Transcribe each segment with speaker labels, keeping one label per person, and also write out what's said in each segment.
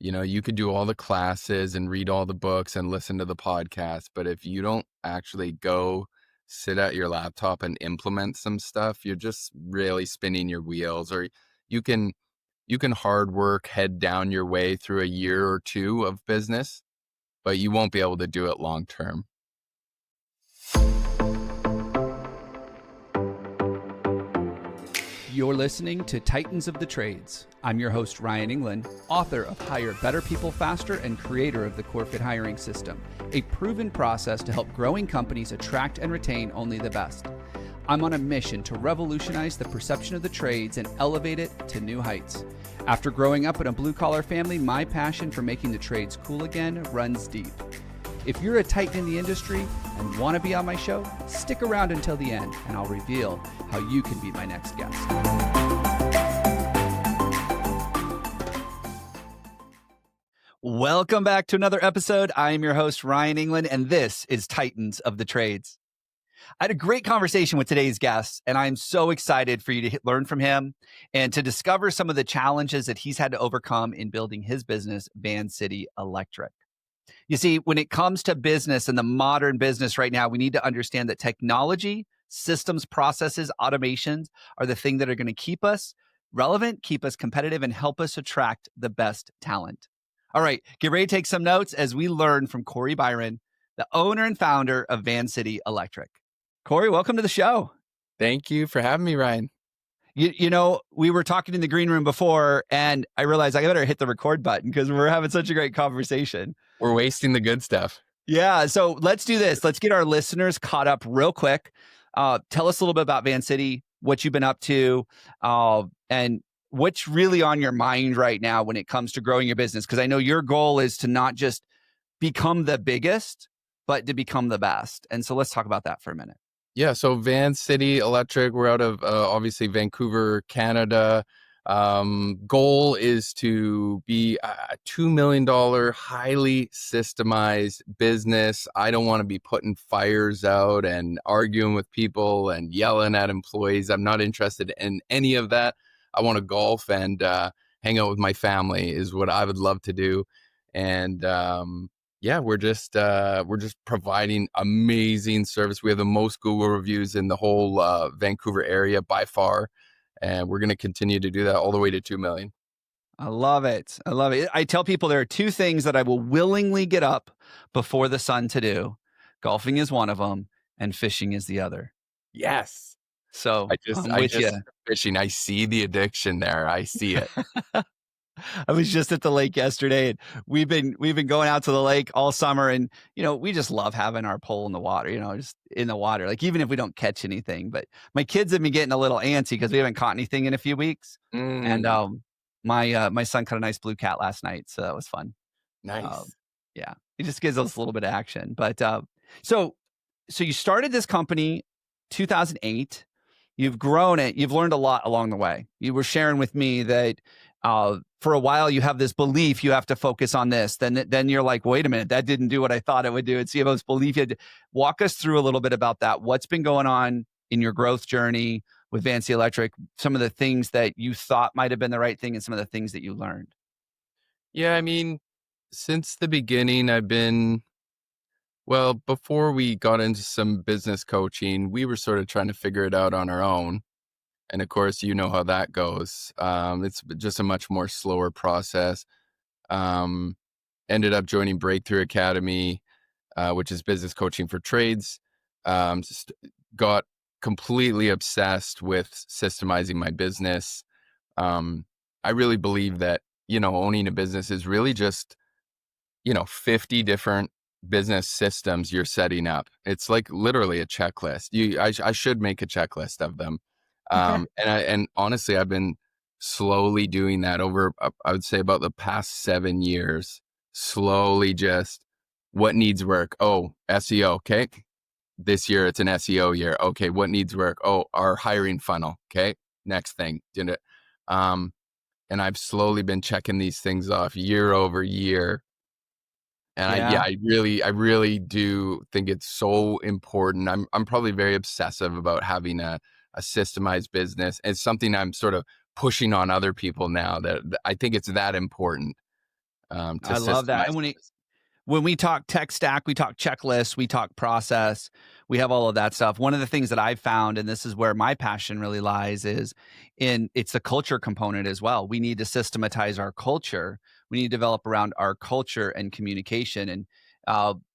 Speaker 1: You could do all the classes and read all the books and listen to the podcast, but if you don't actually go sit at your laptop and implement some stuff, you're just really spinning your wheels. Or you can you can hard work, head down your way through a year or two of business, but you won't be able to do it long term.
Speaker 2: You're listening to Titans of the Trades. I'm your host, Ryan England, author of Hire Better People Faster and creator of the CoreFit hiring system, a proven process to help growing companies attract and retain only the best. I'm on a mission to revolutionize the perception of the trades and elevate it to new heights. After growing up in a blue-collar family, my passion for making the trades cool again runs deep. If you're a titan in the industry and want to be on my show, stick around until the end and I'll reveal how you can be my next guest. Welcome back to another episode. I am your host, Ryan England, and this is Titans of the Trades. I had a great conversation with today's guest, and I'm so excited for you to learn from him and to discover some of the challenges that he's had to overcome in building his business, Vancity Electric. You see, when it comes to business and the modern business right now, we need to understand that technology, systems, processes, automations are the thing that are going to keep us relevant, keep us competitive, and help us attract the best talent. All right, get ready to take some notes as we learn from Cory Byron, the owner and founder of Vancity Electric. Cory, welcome to the show.
Speaker 1: Thank you for having me, Ryan.
Speaker 2: You know, we were talking in the green room before, and I realized I better hit the record button because we're having such a great conversation.
Speaker 1: We're wasting the good stuff.
Speaker 2: Yeah, so let's do this. Let's get our listeners caught up real quick. Tell us a little bit about Vancity, what you've been up to, and what's really on your mind right now when it comes to growing your business. Because I know your goal is to not just become the biggest, but to become the best. And so let's talk about that for a minute.
Speaker 1: Yeah, so Vancity Electric, we're out of obviously Vancouver, Canada. Goal is to be a $2 million highly systemized business. I don't want to be putting fires out and arguing with people and yelling at employees. I'm not interested in any of that. I want to golf and hang out with my family is what I would love to do. And yeah, we're just providing amazing service. We have the most Google reviews in the whole Vancouver area by far, and we're going to continue to do that all the way to 2 million.
Speaker 2: I love it. I love it. I tell people there are two things that I will willingly get up before the sun to do. Golfing is one of them, and fishing is the other.
Speaker 1: Yes.
Speaker 2: So
Speaker 1: I'm with you. Fishing. I see the addiction there. I see it.
Speaker 2: I was just at the lake yesterday, and we've been going out to the lake all summer, and we just love having our pole in the water, just in the water, like even if we don't catch anything. But my kids have been getting a little antsy because we haven't caught anything in a few weeks. And my son caught a nice blue cat last night, so that was fun.
Speaker 1: Nice.
Speaker 2: Yeah, it just gives us a little bit of action. But so you started this company 2008. You've grown it. You've learned a lot along the way. You were sharing with me that for a while you have this belief you have to focus on this. Then you're like, wait a minute, that didn't do what I thought it would do. And so you have this belief. You had to walk us through a little bit about that. What's been going on in your growth journey with Vancity Electric? Some of the things that you thought might have been the right thing, and some of the things that you learned.
Speaker 1: Yeah, I mean, since the beginning, before we got into some business coaching, we were sort of trying to figure it out on our own. And of course, you know how that goes. It's just a much more slower process. Ended up joining Breakthrough Academy, which is business coaching for trades. Got completely obsessed with systemizing my business. I really believe that, owning a business is really just, 50 different business systems you're setting up. It's like literally a checklist. I should make a checklist of them. And honestly, I've been slowly doing that over, I would say about the past 7 years, slowly just what needs work. Oh, SEO. Okay. This year it's an SEO year. Okay. What needs work? Oh, our hiring funnel. Okay. Next thing. And I've slowly been checking these things off year over year. And I really do think it's so important. I'm probably very obsessive about having a systemized business. It's something I'm sort of pushing on other people now that I think it's that important. to
Speaker 2: I love that.
Speaker 1: systemize
Speaker 2: And
Speaker 1: the business.
Speaker 2: when we talk tech stack, we talk checklists, we talk process, we have all of that stuff. One of the things that I've found, and this is where my passion really lies, is in it's the culture component as well. We need to systematize our culture. We need to develop around our culture and communication. And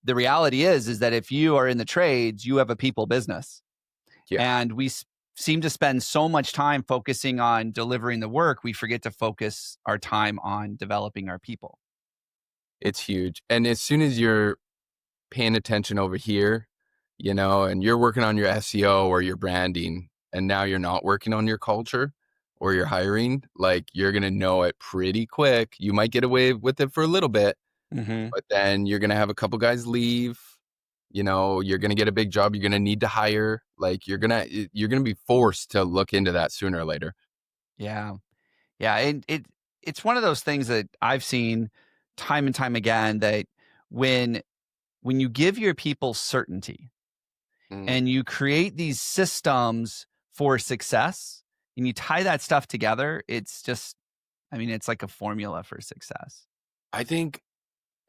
Speaker 2: the reality is that if you are in the trades, you have a people business,
Speaker 1: Yeah,
Speaker 2: and seem to spend so much time focusing on delivering the work, we forget to focus our time on developing our people.
Speaker 1: it's huge. And as soon as you're paying attention over here, and you're working on your SEO or your branding, and now you're not working on your culture or your hiring, like you're going to know it pretty quick. You might get away with it for a little bit,
Speaker 2: Hmm.
Speaker 1: but then you're going to have a couple guys leave. You're going to get a big job. You're going to need to hire. Like you're going to be forced to look into that sooner or later.
Speaker 2: Yeah. Yeah, and it's one of those things that I've seen time and time again that when when you give your people certainty
Speaker 1: Mm.
Speaker 2: and you create these systems for success and you tie that stuff together, it's just I mean, it's like a formula for success.
Speaker 1: I think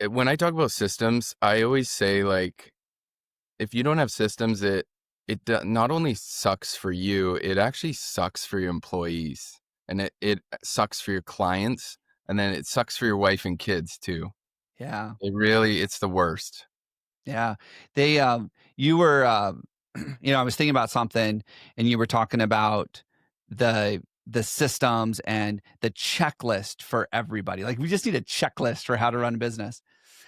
Speaker 1: when I talk about systems, I always say like, if you don't have systems, not only sucks for you, it actually sucks for your employees, and it sucks for your clients, and then it sucks for your wife and kids too.
Speaker 2: Yeah.
Speaker 1: It's the worst.
Speaker 2: Yeah. They you were I was thinking about something and you were talking about the the systems and the checklist for everybody. Like we just need a checklist for how to run a business.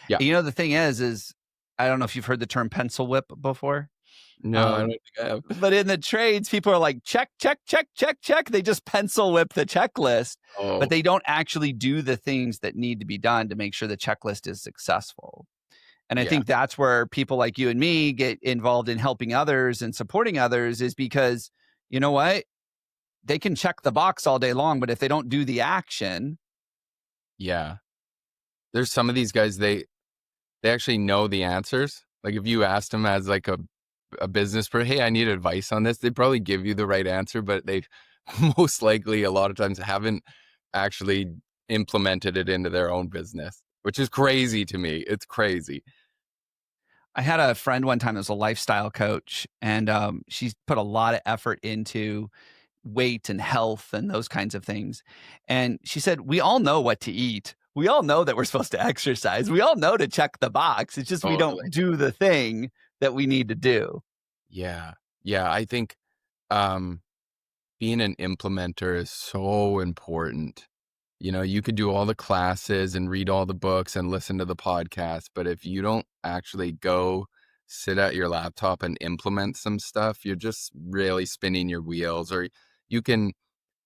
Speaker 1: Yeah.
Speaker 2: And, the thing is I don't know if you've heard the term pencil whip before.
Speaker 1: No, I don't
Speaker 2: Um,
Speaker 1: think I have.
Speaker 2: but in the trades, people are like, check, check, check, check, check. They just pencil whip the checklist, but
Speaker 1: Oh,
Speaker 2: they don't actually do the things that need to be done to make sure the checklist is successful. And I
Speaker 1: yeah.
Speaker 2: think that's where people like you and me get involved in helping others and supporting others is because, you know what? They can check the box all day long, but if they don't do the action,
Speaker 1: Yeah. There's some of these guys, they actually know the answers. Like if you asked them as like a business person, hey, I need advice on this, they'd probably give you the right answer, but they most likely a lot of times haven't actually implemented it into their own business, which is crazy to me. It's crazy.
Speaker 2: I had a friend one time that was a lifestyle coach, and she put a lot of effort into weight and health and those kinds of things. And she said, we all know what to eat. We all know that we're supposed to exercise. We all know to check the box. It's just we
Speaker 1: Totally.
Speaker 2: don't do the thing that we need to do.
Speaker 1: Yeah. Yeah. I think um, being an implementer is so important. You could do all the classes and read all the books and listen to the podcast, but if you don't actually go sit at your laptop and implement some stuff, you're just really spinning your wheels. Or you can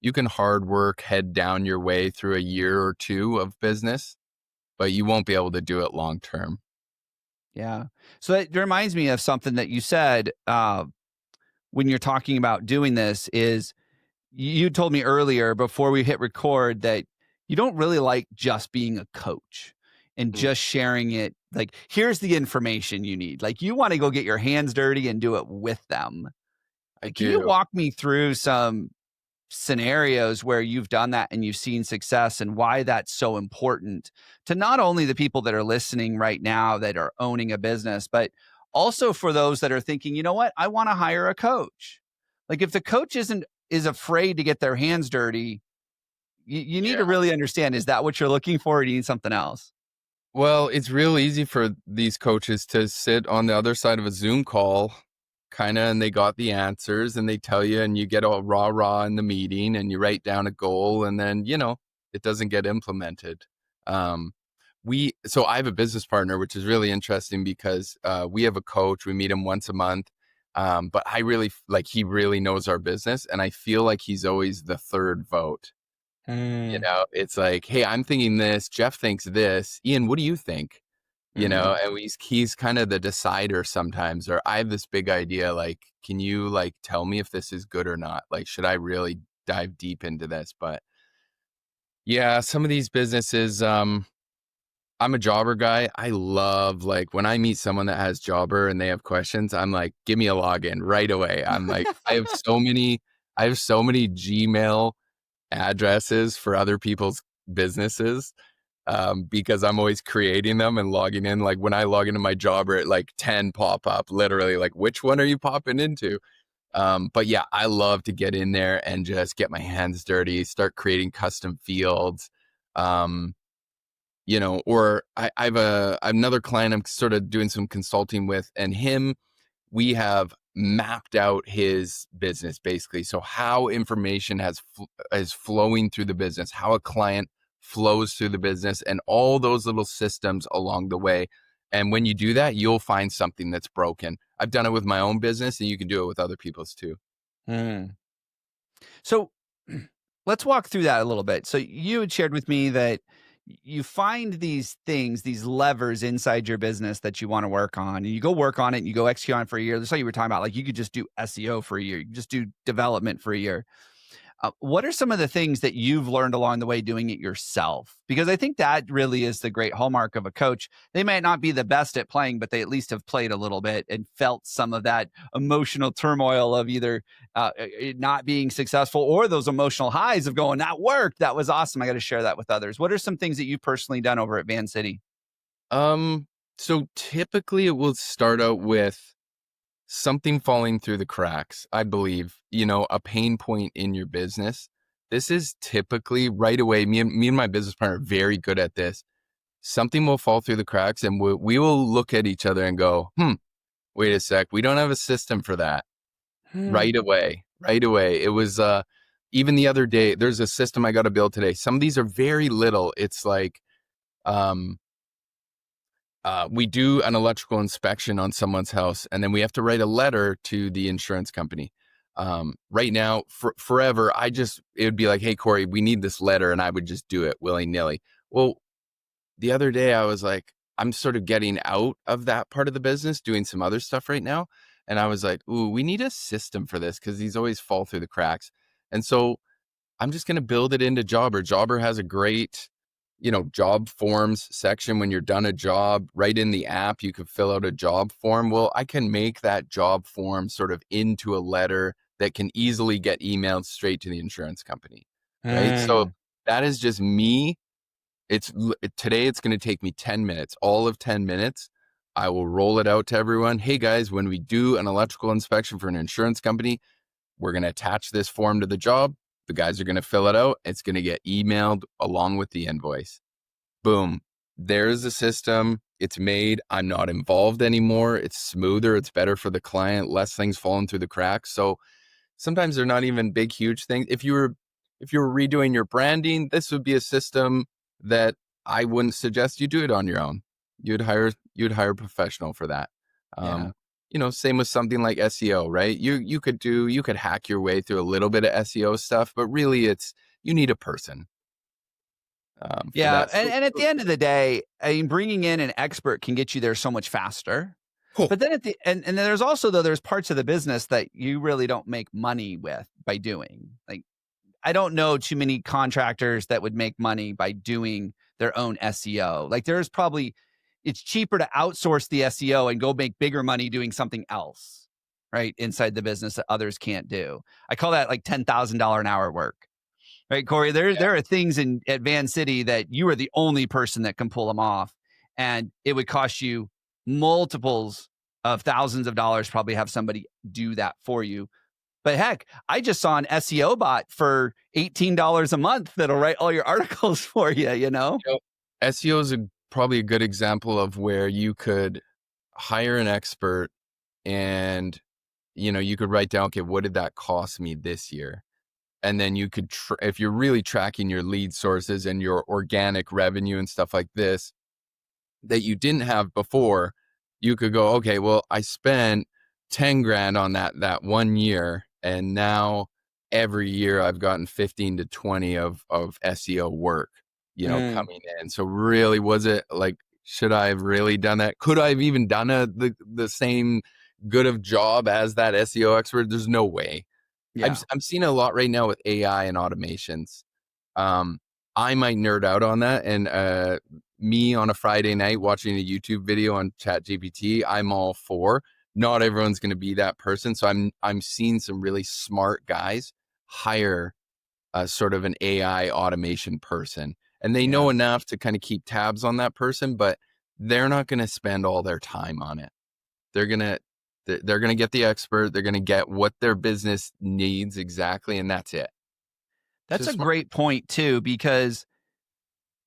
Speaker 1: you can hard work, head down your way through a year or two of business, but you won't be able to do it long term.
Speaker 2: Yeah. So it reminds me of something that you said when you're talking about doing this is you told me earlier before we hit record that you don't really like just being a coach and
Speaker 1: Mm,
Speaker 2: just sharing it. Like, here's the information you need. Like, you want to go get your hands dirty and do it with them.
Speaker 1: I
Speaker 2: Can you
Speaker 1: do.
Speaker 2: walk me through some scenarios where you've done that and you've seen success and why that's so important to not only the people that are listening right now that are owning a business, but also for those that are thinking, you know what, I want to hire a coach. Like if the coach is afraid to get their hands dirty, you need to
Speaker 1: Yeah.
Speaker 2: really understand, is that what you're looking for or do you need something else?
Speaker 1: Well, it's real easy for these coaches to sit on the other side of a Zoom call, kind of, and they got the answers and they tell you, and you get all rah rah in the meeting and you write down a goal, and then, it doesn't get implemented. Um, so I have a business partner, which is really interesting because we have a coach, we meet him once a month. But I really like, he really knows our business, and I feel like he's always the third vote.
Speaker 2: Mm,
Speaker 1: It's like, hey, I'm thinking this, Jeff thinks this, Ian, what do you think?
Speaker 2: mhm.
Speaker 1: And he's kind of the decider sometimes, or I have this big idea, like, can you like tell me if this is good or not? Like, should I really dive deep into this? But yeah, some of these businesses, I'm a jobber guy. I love, like, when I meet someone that has jobber and they have questions, I'm like, give me a login right away. I'm like, I have so many Gmail addresses for other people's businesses. because I'm always creating them and logging in. Like when I log into my Jobber, like 10 pop up, literally like, which one are you popping into? But yeah, I love to get in there and just get my hands dirty, start creating custom fields. Um, or I have another client I'm sort of doing some consulting with, and we have mapped out his business basically. So how information is flowing through the business, how a client flows through the business, and all those little systems along the way. And when you do that, you'll find something that's broken. I've done it with my own business, and you can do it with other people's too.
Speaker 2: Mm. So let's walk through that a little bit. So you had shared with me that you find these things, these levers inside your business that you want to work on, and you go work on it and you go execute on it for a year. That's how you were talking about. Like you could just do SEO for a year, you could just do development for a year. What are some of the things that you've learned along the way doing it yourself? Because I think that really is the great hallmark of a coach. They might not be the best at playing, but they at least have played a little bit and felt some of that emotional turmoil of either it not being successful or those emotional highs of going, that worked. That was awesome. I got to share that with others. What are some things that you've personally done over at Vancity?
Speaker 1: Um, so typically it will start out with something falling through the cracks, I believe, a pain point in your business. This is typically right away. Me and my business partner are very good at this. Something will fall through the cracks, and we will look at each other and go, wait a sec. We don't have a system for that.
Speaker 2: Hmm.
Speaker 1: Right away. Right away. It was, even the other day, there's a system I got to build today. Some of these are very little. It's like, um, we do an electrical inspection on someone's house, and then we have to write a letter to the insurance company. Right now, forever, it would be like, hey, Cory, we need this letter, and I would just do it willy nilly. Well, the other day I was like, I'm sort of getting out of that part of the business, doing some other stuff right now. And I was like, ooh, we need a system for this because these always fall through the cracks. And so I'm just going to build it into Jobber. Jobber has a great, job forms section. When you're done a job, right in the app, you could fill out a job form. Well, I can make that job form sort of into a letter that can easily get emailed straight to the insurance company. Right. So
Speaker 2: Hmm.
Speaker 1: that is just me. Today it's going to take me 10 minutes, all of 10 minutes. I will roll it out to everyone. Hey guys, when we do an electrical inspection for an insurance company, we're going to attach this form to the job. The guys are going to fill it out. It's going to get emailed along with the invoice. Boom. There's a system. It's made. I'm not involved anymore. It's smoother. It's better for the client. Less things falling through the cracks. So sometimes they're not even big, huge things. If you were redoing your branding, this would be a system that I wouldn't suggest you do it on your own. You'd hire a professional for that.
Speaker 2: Yeah.
Speaker 1: Same with something like SEO, right? You could hack your way through a little bit of SEO stuff, but really you need a person for
Speaker 2: Yeah,
Speaker 1: that.
Speaker 2: and
Speaker 1: So,
Speaker 2: and at the end of the day, I mean, bringing in an expert can get you there so much faster.
Speaker 1: oh,
Speaker 2: But then at the and then there's also though there's parts of the business that you really don't make money with by doing. Like I don't know too many contractors that would make money by doing their own SEO. Like there's probably it's cheaper to outsource the SEO and go make bigger money doing something else, right? Inside the business that others can't do. I call that like $10,000 an hour work. Right, Cory, there are things in at Vancity that you are the only person that can pull them off, and it would cost you multiples of thousands of dollars probably have somebody do that for you. But heck, I just saw an SEO bot for $18 a month that'll write all your articles for you, you know?
Speaker 1: SEO is probably a good example of where you could hire an expert and you could write down, okay, what did that cost me this year? And then you could, if you're really tracking your lead sources and your organic revenue and stuff like this that you didn't have before, you could go, okay, well, I spent 10 grand on that one year. And now every year I've gotten 15 to 20 of SEO work,
Speaker 2: Mm,
Speaker 1: coming in. So really, was it like, should I have really done that? Could I have even done the same good of job as that SEO expert? There's no way.
Speaker 2: yeah.
Speaker 1: I'm seeing a lot right now with AI and automations. Um, I might nerd out on that, and me on a Friday night watching a YouTube video on ChatGPT, I'm all for. Not everyone's going to be that person, so I'm seeing some really smart guys hire sort of an AI automation person, and they
Speaker 2: Yeah.
Speaker 1: know enough to kind of keep tabs on that person, but they're not going to spend all their time on it. They're going to they're going to get the expert, they're going to get what their business needs exactly, and that's it. It's
Speaker 2: That's a
Speaker 1: just smart.
Speaker 2: great point too, because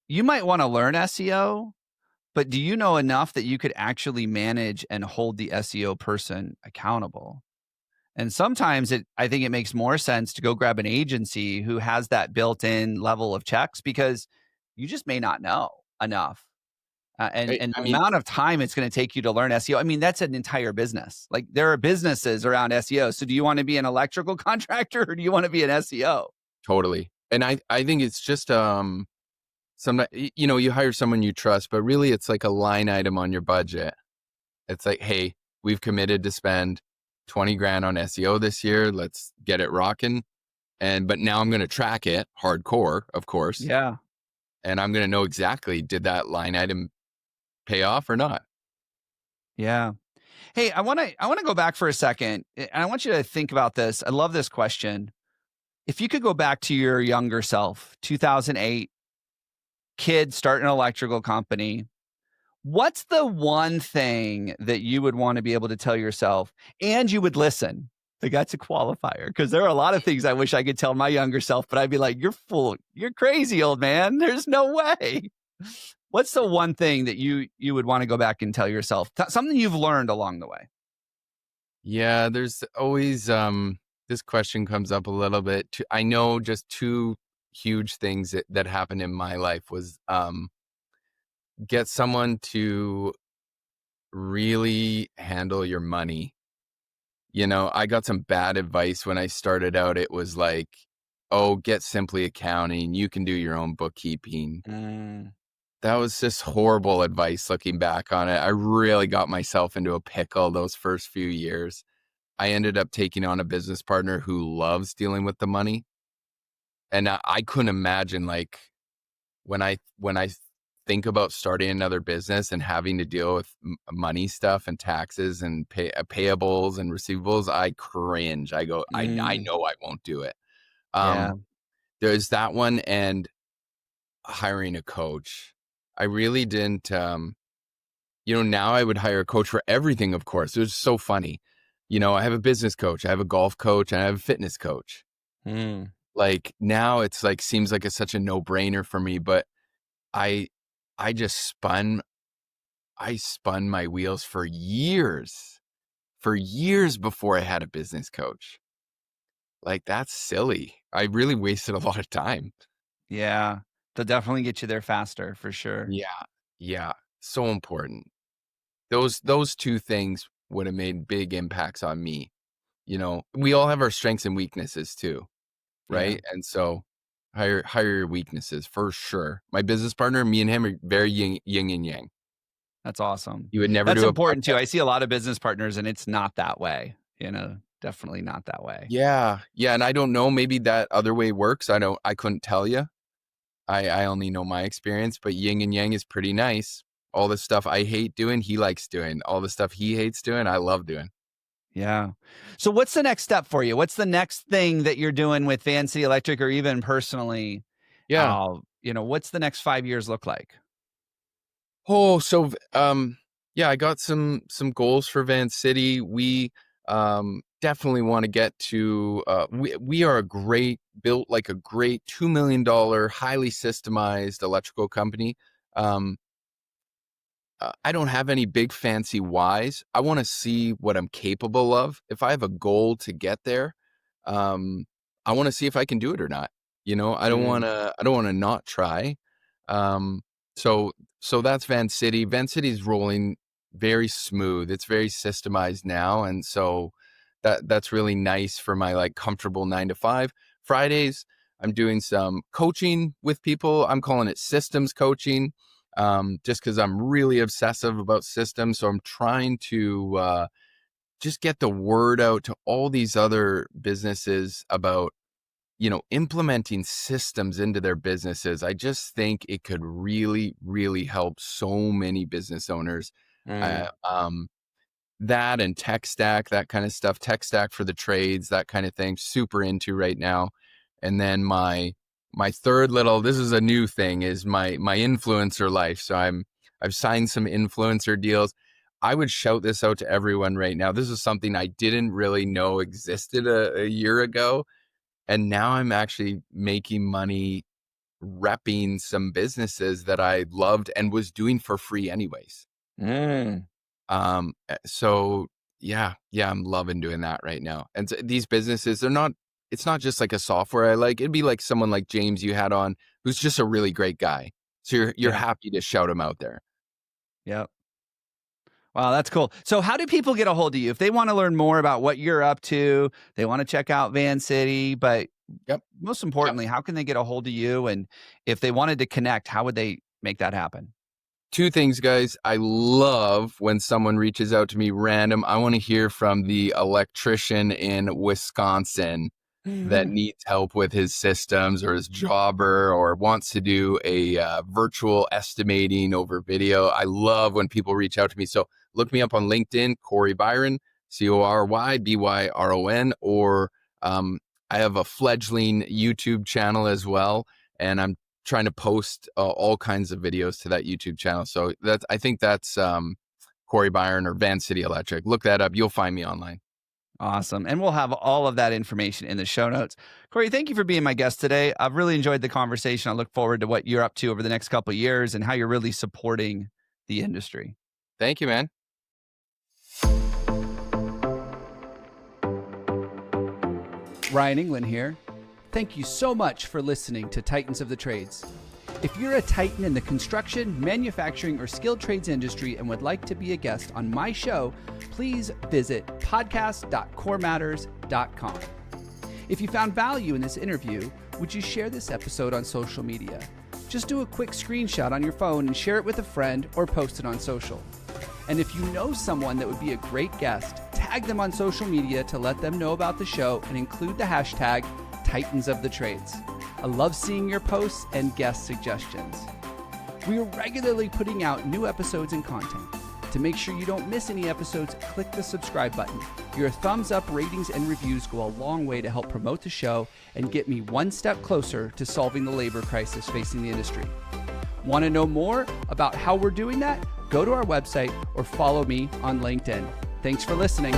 Speaker 2: you might want to learn SEO, but do you know enough that you could actually manage and hold the SEO person accountable? And sometimes I think it makes more sense to go grab an agency who has that built-in level of checks because you just may not know enough. And
Speaker 1: I
Speaker 2: the
Speaker 1: mean,
Speaker 2: amount of time it's going to take you to learn SEO. I mean, that's an entire business. Like there are businesses around SEO. So do you want to be an electrical contractor or do you want to be an SEO?
Speaker 1: totally. And I think it's just you hire someone you trust, but really it's like a line item on your budget. It's like, hey, we've committed to spend 20 grand on SEO this year. Let's get it rocking. But now I'm going to track it hardcore, of course.
Speaker 2: Yeah.
Speaker 1: And I'm going to know exactly, did that line item pay off or not?
Speaker 2: Yeah. Hey, I want to go back for a second, and I want you to think about this. I love this question. If you could go back to your younger self, 2008, kid starting an electrical company, what's the one thing that you would want to be able to tell yourself and you would listen? Like that's a qualifier because there are a lot of things I wish I could tell my younger self, but I'd be like, "You're full. You're crazy, old man. There's no way." What's the one thing that you would want to go back and tell yourself? Something you've learned along the way.
Speaker 1: Yeah, there's always this question comes up a little bit. I know just two huge things that happened in my life was get someone to really handle your money. I got some bad advice when I started out. It was like, oh, get Simply Accounting. You can do your own bookkeeping.
Speaker 2: Mm,
Speaker 1: That was just horrible advice looking back on it. I really got myself into a pickle those first few years. I ended up taking on a business partner who loves dealing with the money. And I couldn't imagine like when I think about starting another business and having to deal with money stuff and taxes and payables and receivables, I cringe. I go, I
Speaker 2: mm,
Speaker 1: know I won't do it.
Speaker 2: yeah.
Speaker 1: Um, there's that one and hiring a coach. I really didn't. Now I would hire a coach for everything. Of course, it was so funny. I have a business coach, I have a golf coach, and I have a fitness coach.
Speaker 2: Mm,
Speaker 1: Like now, it's like seems like it's such a no brainer for me, but I I just spun my wheels for years before I had a business coach. Like, that's silly. I really wasted a lot of time.
Speaker 2: yeah. They'll definitely get you there faster for sure.
Speaker 1: Yeah. Yeah. So important. Those two things would have made big impacts on me. We all have our strengths and weaknesses too,
Speaker 2: Yeah.
Speaker 1: right? And so hire your weaknesses for sure. My business partner, me and him are very yin and yang.
Speaker 2: That's awesome.
Speaker 1: You would never
Speaker 2: That's
Speaker 1: do a
Speaker 2: important too. I
Speaker 1: podcast.
Speaker 2: see a lot of business partners and it's not that way, definitely not that way.
Speaker 1: Yeah. Yeah. And I don't know, maybe that other way works. I couldn't tell you. I only know my experience, but yin and yang is pretty nice. All the stuff I hate doing, he likes doing. All the stuff he hates doing, I love doing.
Speaker 2: Yeah. So what's the next step for you? What's the next thing that you're doing with Vancity Electric or even personally?
Speaker 1: Yeah.
Speaker 2: What's the next 5 years look like?
Speaker 1: Oh, so yeah, I got some goals for Vancity. We definitely want to get to we are built like a great $2 million highly systemized electrical company. Um I don't have any big fancy whys. I want to see what I'm capable of. If I have a goal to get there, um, I want to see if I can do it or not. I don't want
Speaker 2: Mm,
Speaker 1: to. I don't want to not try. Um, so so that's Vancity. Vancity's rolling very smooth. It's very systemized now, and so that's really nice for my like comfortable 9 to 5. Fridays, I'm doing some coaching with people. I'm calling it systems coaching, just because I'm really obsessive about systems. So I'm trying to just get the word out to all these other businesses about, implementing systems into their businesses. I just think it could really, really help so many business owners. Uh,
Speaker 2: mm,
Speaker 1: um, that and tech stack, that kind of stuff, tech stack for the trades, that kind of thing, super into right now. And then my my third little, this is a new thing, is my influencer life. So I've signed some influencer deals. I would shout this out to everyone right now. This is something I didn't really know existed a year ago. And now I'm actually making money repping some businesses that I loved and was doing for free anyways. So yeah, I'm loving doing that right now. And so these businesses, it's not just like a software I like. It'd be like someone like James you had on, who's just a really great guy. So you're
Speaker 2: Yeah.
Speaker 1: happy to shout him out there.
Speaker 2: Yep. Wow, that's cool. So how do people get a hold of you? If they want to learn more about what you're up to, they want to check out Vancity, but
Speaker 1: Yep.
Speaker 2: most importantly, how can they get a hold of you? And if they wanted to connect, how would they make that happen?
Speaker 1: Two things, guys. I love when someone reaches out to me random. I want to hear from the electrician in Wisconsin that needs help with his systems, or his jobber, or wants to do a virtual estimating over video. I love when people reach out to me. So look me up on LinkedIn, Cory Byron, CoryByron, or I have a fledgling YouTube channel as well, and I'm trying to post all kinds of videos to that YouTube channel. So I think that's Cory Byron or Vancity Electric. Look that up. You'll find me online.
Speaker 2: Awesome. And we'll have all of that information in the show notes. Cory, thank you for being my guest today. I've really enjoyed the conversation. I look forward to what you're up to over the next couple of years and how you're really supporting the industry.
Speaker 1: Thank you, man.
Speaker 2: Ryan England here. Thank you so much for listening to Titans of the Trades. If you're a titan in the construction, manufacturing, or skilled trades industry and would like to be a guest on my show, please visit podcast.corematters.com. If you found value in this interview, would you share this episode on social media? Just do a quick screenshot on your phone and share it with a friend or post it on social. And if you know someone that would be a great guest, tag them on social media to let them know about the show and include the hashtag Titans of the Trades. I love seeing your posts and guest suggestions. We are regularly putting out new episodes and content. To make sure you don't miss any episodes, click the subscribe button. Your thumbs up, ratings, and reviews go a long way to help promote the show and get me one step closer to solving the labor crisis facing the industry. Want to know more about how we're doing that? Go to our website or follow me on LinkedIn. Thanks for listening.